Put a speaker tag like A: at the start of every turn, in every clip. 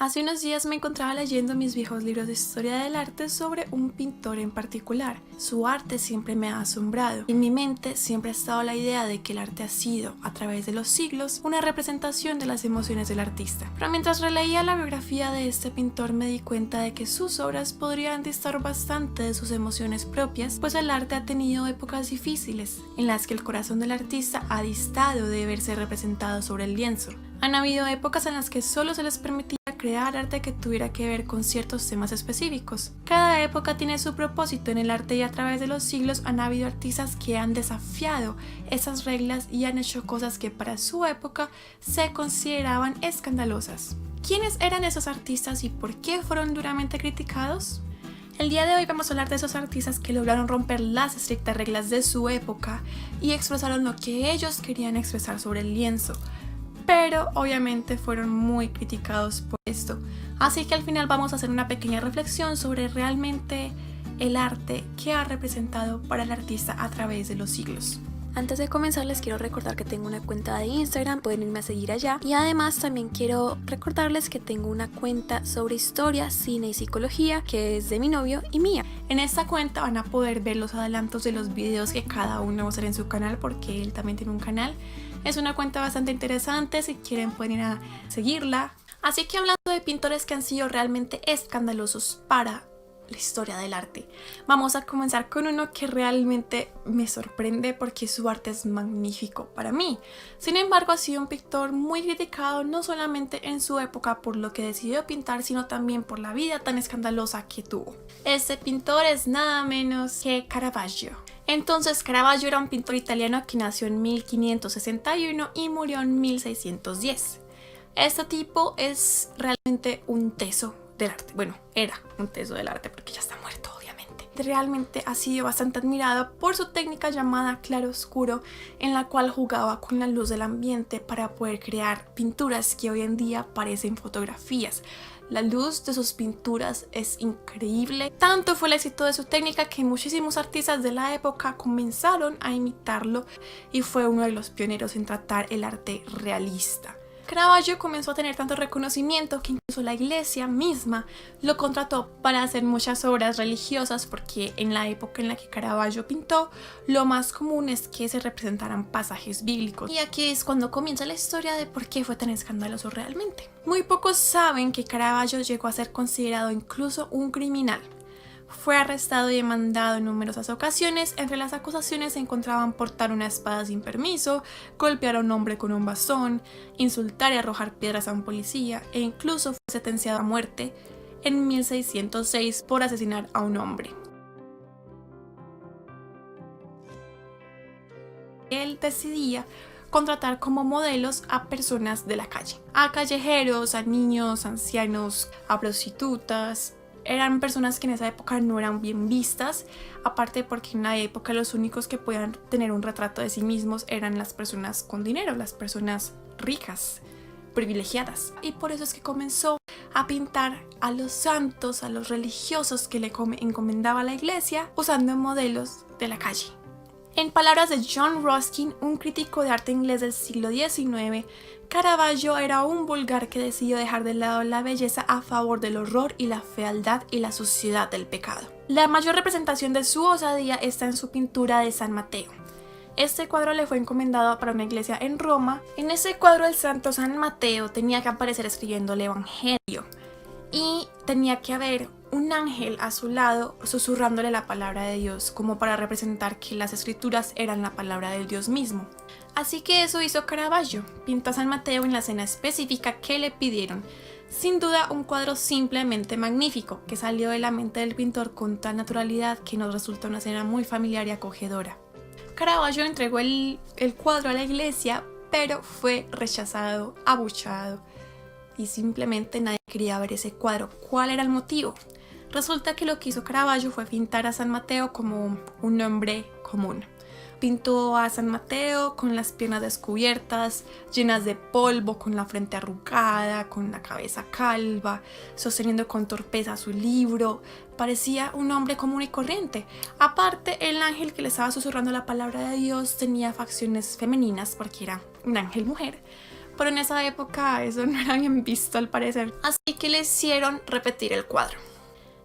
A: Hace unos días me encontraba leyendo mis viejos libros de historia del arte sobre un pintor en particular. Su arte siempre me ha asombrado. En mi mente siempre ha estado la idea de que el arte ha sido, a través de los siglos, una representación de las emociones del artista. Pero mientras releía la biografía de este pintor me di cuenta de que sus obras podrían distar bastante de sus emociones propias, pues el arte ha tenido épocas difíciles, en las que el corazón del artista ha distado de verse representado sobre el lienzo. Han habido épocas en las que solo se les permitía crear arte que tuviera que ver con ciertos temas específicos. Cada época tiene su propósito en el arte y a través de los siglos han habido artistas que han desafiado esas reglas y han hecho cosas que para su época se consideraban escandalosas. ¿Quiénes eran esos artistas y por qué fueron duramente criticados? El día de hoy vamos a hablar de esos artistas que lograron romper las estrictas reglas de su época y expresaron lo que ellos querían expresar sobre el lienzo. Pero obviamente fueron muy criticados por esto. Así que al final vamos a hacer una pequeña reflexión sobre realmente el arte que ha representado para el artista a través de los siglos. Antes de comenzar les quiero recordar que tengo una cuenta de Instagram, pueden irme a seguir allá. Y además también quiero recordarles que tengo una cuenta sobre historia, cine y psicología que es de mi novio y mía. En esta cuenta van a poder ver los adelantos de los videos que cada uno va a hacer en su canal porque él también tiene un canal. Es una cuenta bastante interesante, si quieren pueden ir a seguirla. Así que hablando de pintores que han sido realmente escandalosos para la historia del arte, vamos a comenzar con uno que realmente me sorprende porque su arte es magnífico para mí. Sin embargo, ha sido un pintor muy criticado no solamente en su época por lo que decidió pintar, sino también por la vida tan escandalosa que tuvo. Este pintor es nada menos que Caravaggio. Entonces, Caravaggio era un pintor italiano que nació en 1561 y murió en 1610. Este tipo es realmente un teso del arte. Bueno, era un teso del arte porque ya está muerto, obviamente. Realmente ha sido bastante admirado por su técnica llamada claroscuro, en la cual jugaba con la luz del ambiente para poder crear pinturas que hoy en día parecen fotografías. La luz de sus pinturas es increíble. Tanto fue el éxito de su técnica que muchísimos artistas de la época comenzaron a imitarlo y fue uno de los pioneros en tratar el arte realista. Caravaggio comenzó a tener tanto reconocimiento que incluso la iglesia misma lo contrató para hacer muchas obras religiosas, porque en la época en la que Caravaggio pintó, lo más común es que se representaran pasajes bíblicos. Y aquí es cuando comienza la historia de por qué fue tan escandaloso realmente. Muy pocos saben que Caravaggio llegó a ser considerado incluso un criminal. Fue arrestado y demandado en numerosas ocasiones. Entre las acusaciones se encontraban portar una espada sin permiso, golpear a un hombre con un bastón, insultar y arrojar piedras a un policía e incluso fue sentenciado a muerte en 1606 por asesinar a un hombre. Él decidía contratar como modelos a personas de la calle, a callejeros, a niños, ancianos, a prostitutas. Eran personas que en esa época no eran bien vistas, aparte porque en la época los únicos que podían tener un retrato de sí mismos eran las personas con dinero, las personas ricas, privilegiadas. Y por eso es que comenzó a pintar a los santos, a los religiosos que le encomendaba la iglesia, usando modelos de la calle. En palabras de John Ruskin, un crítico de arte inglés del siglo XIX, Caravaggio era un vulgar que decidió dejar de lado la belleza a favor del horror y la fealdad y la suciedad del pecado. La mayor representación de su osadía está en su pintura de San Mateo. Este cuadro le fue encomendado para una iglesia en Roma. En ese cuadro el santo San Mateo tenía que aparecer escribiendo el Evangelio y tenía que haber un ángel a su lado susurrándole la palabra de Dios, como para representar que las escrituras eran la palabra del Dios mismo. Así que eso hizo Caravaggio, pintó a San Mateo en la escena específica que le pidieron. Sin duda un cuadro simplemente magnífico, que salió de la mente del pintor con tal naturalidad que nos resulta una escena muy familiar y acogedora. Caravaggio entregó el cuadro a la iglesia, pero fue rechazado, abuchado, y simplemente nadie quería ver ese cuadro. ¿Cuál era el motivo? Resulta que lo que hizo Caravaggio fue pintar a San Mateo como un hombre común. Pintó a San Mateo con las piernas descubiertas, llenas de polvo, con la frente arrugada, con la cabeza calva, sosteniendo con torpeza su libro. Parecía un hombre común y corriente. Aparte, el ángel que le estaba susurrando la palabra de Dios tenía facciones femeninas porque era un ángel mujer, pero en esa época eso no era bien visto al parecer, así que le hicieron repetir el cuadro.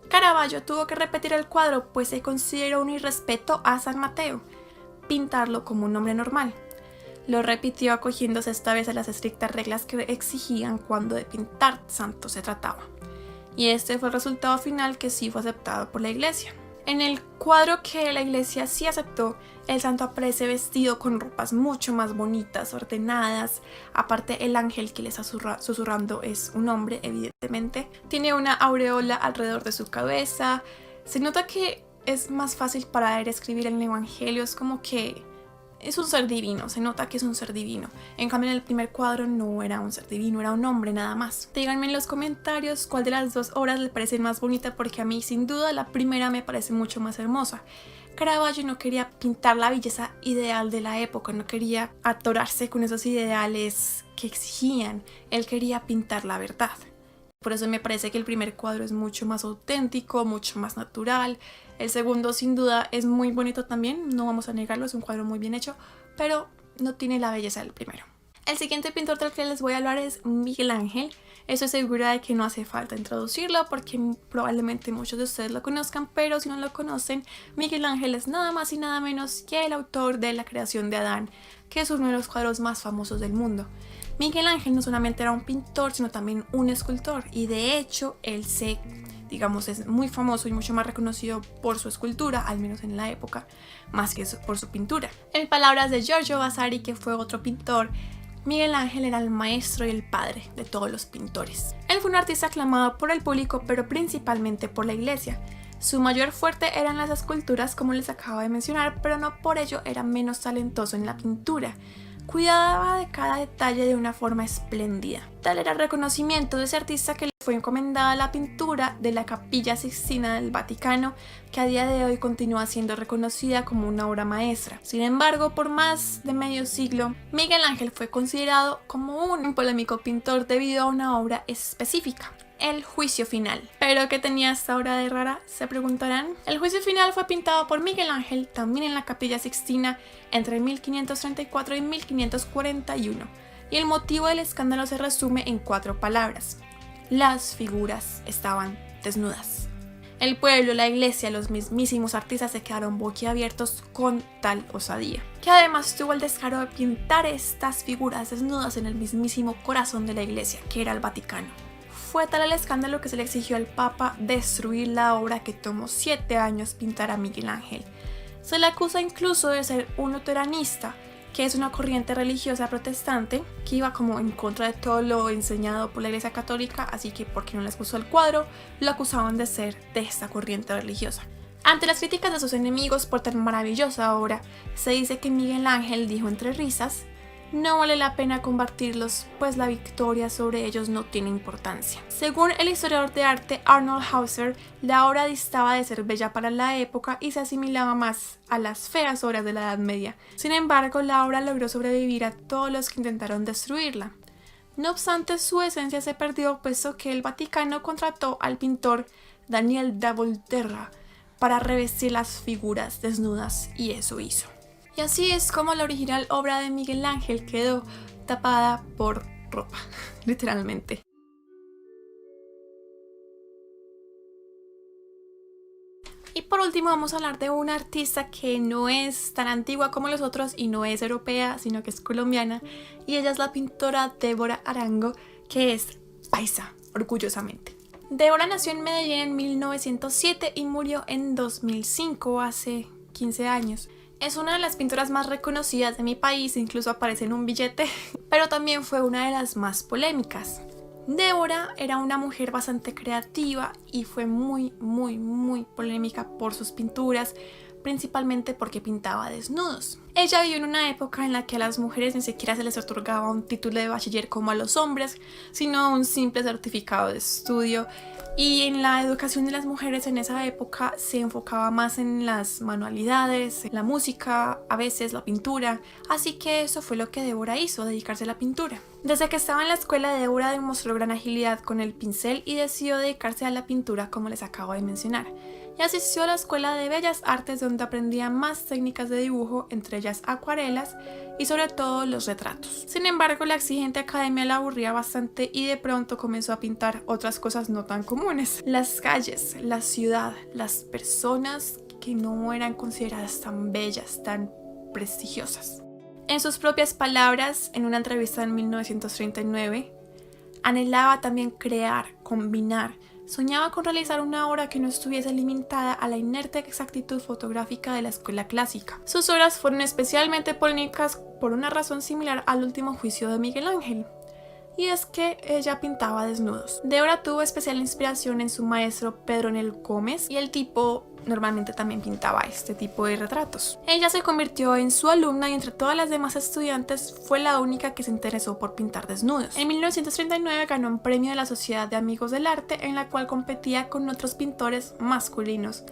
A: Caravaggio tuvo que repetir el cuadro pues se consideró un irrespeto a San Mateo, pintarlo como un hombre normal. Lo repitió acogiéndose esta vez a las estrictas reglas que exigían cuando de pintar santos se trataba. Y este fue el resultado final que sí fue aceptado por la iglesia. En el cuadro que la iglesia sí aceptó, el santo aparece vestido con ropas mucho más bonitas, ordenadas. Aparte, el ángel que le está susurrando es un hombre, evidentemente. Tiene una aureola alrededor de su cabeza. Se nota que es más fácil para él escribir el evangelio, es como que es un ser divino, se nota que es un ser divino. En cambio en el primer cuadro no era un ser divino, era un hombre nada más. Díganme en los comentarios cuál de las dos obras les parece más bonita, porque a mí sin duda la primera me parece mucho más hermosa. Caravaggio no quería pintar la belleza ideal de la época, no quería atorarse con esos ideales que exigían, él quería pintar la verdad. Por eso me parece que el primer cuadro es mucho más auténtico, mucho más natural. El segundo sin duda es muy bonito también, no vamos a negarlo, es un cuadro muy bien hecho, pero no tiene la belleza del primero. El siguiente pintor del que les voy a hablar es Miguel Ángel. Estoy segura de que no hace falta introducirlo porque probablemente muchos de ustedes lo conozcan, pero si no lo conocen, Miguel Ángel es nada más y nada menos que el autor de La creación de Adán, que es uno de los cuadros más famosos del mundo. Miguel Ángel no solamente era un pintor, sino también un escultor, y de hecho él es muy famoso y mucho más reconocido por su escultura, al menos en la época, más que por su pintura. En palabras de Giorgio Vasari, que fue otro pintor, Miguel Ángel era el maestro y el padre de todos los pintores. Él fue un artista aclamado por el público, pero principalmente por la iglesia. Su mayor fuerte eran las esculturas, como les acabo de mencionar, pero no por ello era menos talentoso en la pintura. Cuidaba de cada detalle de una forma espléndida. Tal era el reconocimiento de ese artista que le fue encomendada la pintura de la Capilla Sixtina del Vaticano, que a día de hoy continúa siendo reconocida como una obra maestra. Sin embargo, por más de medio siglo, Miguel Ángel fue considerado como un polémico pintor debido a una obra específica: El Juicio Final. ¿Pero qué tenía esta obra de rara?, se preguntarán. El Juicio Final fue pintado por Miguel Ángel también en la Capilla Sixtina entre 1534 y 1541, y el motivo del escándalo se resume en 4 palabras: las figuras estaban desnudas. El pueblo, la iglesia, los mismísimos artistas se quedaron boquiabiertos con tal osadía, que además tuvo el descaro de pintar estas figuras desnudas en el mismísimo corazón de la iglesia, que era el Vaticano. Fue tal el escándalo que se le exigió al Papa destruir la obra que tomó 7 años pintar a Miguel Ángel. Se le acusa incluso de ser un luteranista, que es una corriente religiosa protestante que iba como en contra de todo lo enseñado por la Iglesia Católica, así que porque no les gustó el cuadro, lo acusaban de ser de esta corriente religiosa. Ante las críticas de sus enemigos por tan maravillosa obra, se dice que Miguel Ángel dijo entre risas: no vale la pena combatirlos, pues la victoria sobre ellos no tiene importancia. Según el historiador de arte Arnold Hauser, la obra distaba de ser bella para la época y se asimilaba más a las feas obras de la Edad Media. Sin embargo, la obra logró sobrevivir a todos los que intentaron destruirla. No obstante, su esencia se perdió, puesto que el Vaticano contrató al pintor Daniel da Volterra para revestir las figuras desnudas, y eso hizo. Y así es como la original obra de Miguel Ángel quedó tapada por ropa, literalmente. Y por último vamos a hablar de una artista que no es tan antigua como los otros y no es europea, sino que es colombiana, y ella es la pintora Débora Arango, que es paisa, orgullosamente. Débora nació en Medellín en 1907 y murió en 2005, hace 15 años. Es una de las pintoras más reconocidas de mi país, incluso aparece en un billete, pero también fue una de las más polémicas. Débora era una mujer bastante creativa y fue muy polémica por sus pinturas, principalmente porque pintaba desnudos. Ella vivió en una época en la que a las mujeres ni siquiera se les otorgaba un título de bachiller como a los hombres, sino un simple certificado de estudio. Y en la educación de las mujeres en esa época se enfocaba más en las manualidades, la música, a veces la pintura, así que eso fue lo que Débora hizo, dedicarse a la pintura. Desde que estaba en la escuela, Débora demostró gran agilidad con el pincel y decidió dedicarse a la pintura, como les acabo de mencionar. y asistió a la Escuela de Bellas Artes, donde aprendía más técnicas de dibujo, entre ellas acuarelas y sobre todo los retratos. Sin embargo, la exigente academia la aburría bastante y de pronto comenzó a pintar otras cosas no tan comunes: las calles, la ciudad, las personas que no eran consideradas tan bellas, tan prestigiosas. En sus propias palabras, en una entrevista en 1939, anhelaba también crear, combinar. Soñaba con realizar una obra que no estuviese limitada a la inerte exactitud fotográfica de la escuela clásica. Sus obras fueron especialmente polémicas por una razón similar al último juicio de Miguel Ángel, y es que ella pintaba desnudos. Débora tuvo especial inspiración en su maestro Pedro Nel Gómez, y el tipo normalmente también pintaba este tipo de retratos. Ella se convirtió en su alumna y entre todas las demás estudiantes fue la única que se interesó por pintar desnudos. En 1939 ganó un premio de la Sociedad de Amigos del Arte, en la cual competía con otros pintores masculinos.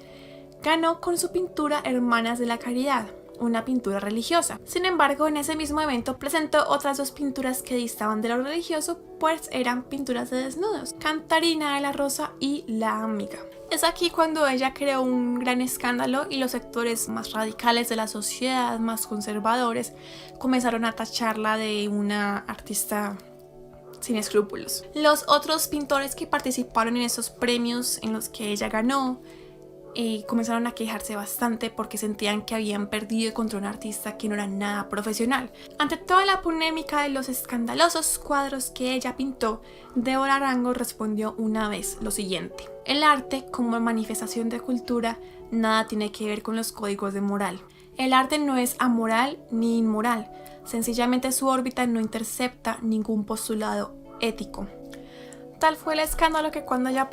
A: Ganó con su pintura Hermanas de la Caridad, una pintura religiosa. Sin embargo, en ese mismo evento presentó otras dos pinturas que distaban de lo religioso, pues eran pinturas de desnudos: Cantarina de la Rosa y La Amiga. Es aquí cuando ella creó un gran escándalo y los sectores más radicales de la sociedad, más conservadores, comenzaron a tacharla de una artista sin escrúpulos. Los otros pintores que participaron en esos premios en los que ella ganó comenzaron a quejarse bastante porque sentían que habían perdido contra un artista que no era nada profesional. Ante toda la polémica de los escandalosos cuadros que ella pintó, Débora Arango respondió una vez lo siguiente: el arte, como manifestación de cultura, nada tiene que ver con los códigos de moral. El arte no es amoral ni inmoral, sencillamente su órbita no intercepta ningún postulado ético. Tal fue el escándalo que cuando ella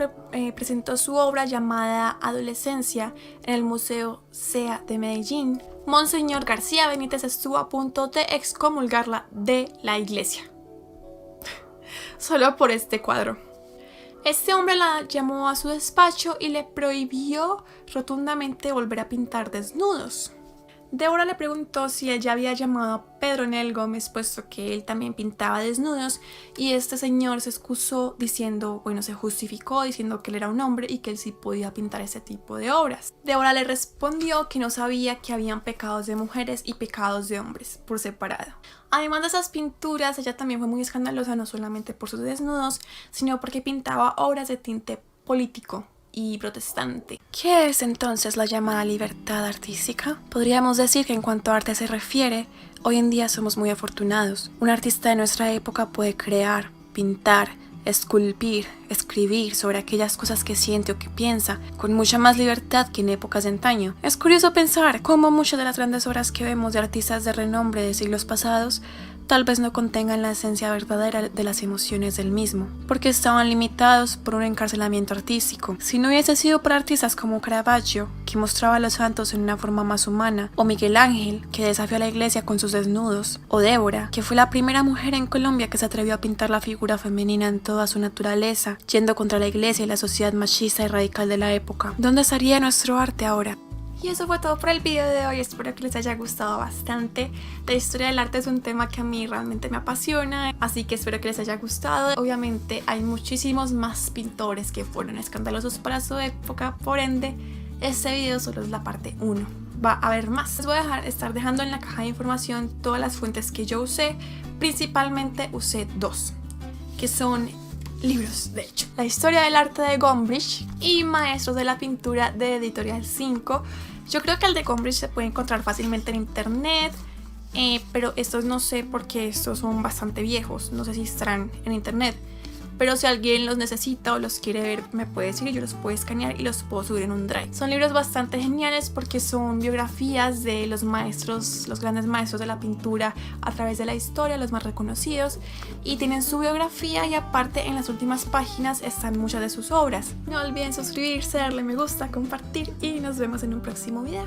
A: presentó su obra llamada Adolescencia en el Museo SEA de Medellín, Monseñor García Benítez estuvo a punto de excomulgarla de la iglesia. Solo por este cuadro. Este hombre la llamó a su despacho y le prohibió rotundamente volver a pintar desnudos. Débora le preguntó si ella había llamado a Pedro Nel Gómez, puesto que él también pintaba desnudos, y este señor se excusó diciendo, se justificó diciendo que él era un hombre y que él sí podía pintar ese tipo de obras. Débora le respondió que no sabía que habían pecados de mujeres y pecados de hombres por separado. Además de esas pinturas, ella también fue muy escandalosa, no solamente por sus desnudos, sino porque pintaba obras de tinte político y protestante. ¿Qué es entonces la llamada libertad artística? Podríamos decir que en cuanto a arte se refiere, hoy en día somos muy afortunados. Un artista de nuestra época puede crear, pintar, esculpir, escribir sobre aquellas cosas que siente o que piensa con mucha más libertad que en épocas de antaño. Es curioso pensar cómo muchas de las grandes obras que vemos de artistas de renombre de siglos pasados tal vez no contengan la esencia verdadera de las emociones del mismo, porque estaban limitados por un encarcelamiento artístico. Si no hubiese sido por artistas como Caravaggio, que mostraba a los santos en una forma más humana, o Miguel Ángel, que desafió a la iglesia con sus desnudos, o Débora, que fue la primera mujer en Colombia que se atrevió a pintar la figura femenina en toda su naturaleza, yendo contra la iglesia y la sociedad machista y radical de la época, ¿dónde estaría nuestro arte ahora? Y eso fue todo por el video de hoy, espero que les haya gustado bastante. La historia del arte es un tema que a mí realmente me apasiona, así que espero que les haya gustado. Obviamente hay muchísimos más pintores que fueron escandalosos para su época, por ende este video solo es la parte 1. Va a haber más. Les voy a estar dejando en la caja de información todas las fuentes que yo usé, principalmente usé 2, que son libros, de hecho: La historia del arte de Gombrich y Maestros de la pintura de Editorial 5. Yo creo que el de Gombrich se puede encontrar fácilmente en internet, pero estos no sé porque estos son bastante viejos, no sé si estarán en internet. Pero si alguien los necesita o los quiere ver, me puede decir y yo los puedo escanear y los puedo subir en un drive. Son libros bastante geniales porque son biografías de los maestros, los grandes maestros de la pintura a través de la historia, los más reconocidos, y tienen su biografía, y aparte en las últimas páginas están muchas de sus obras. No olviden suscribirse, darle me gusta, compartir, y nos vemos en un próximo video.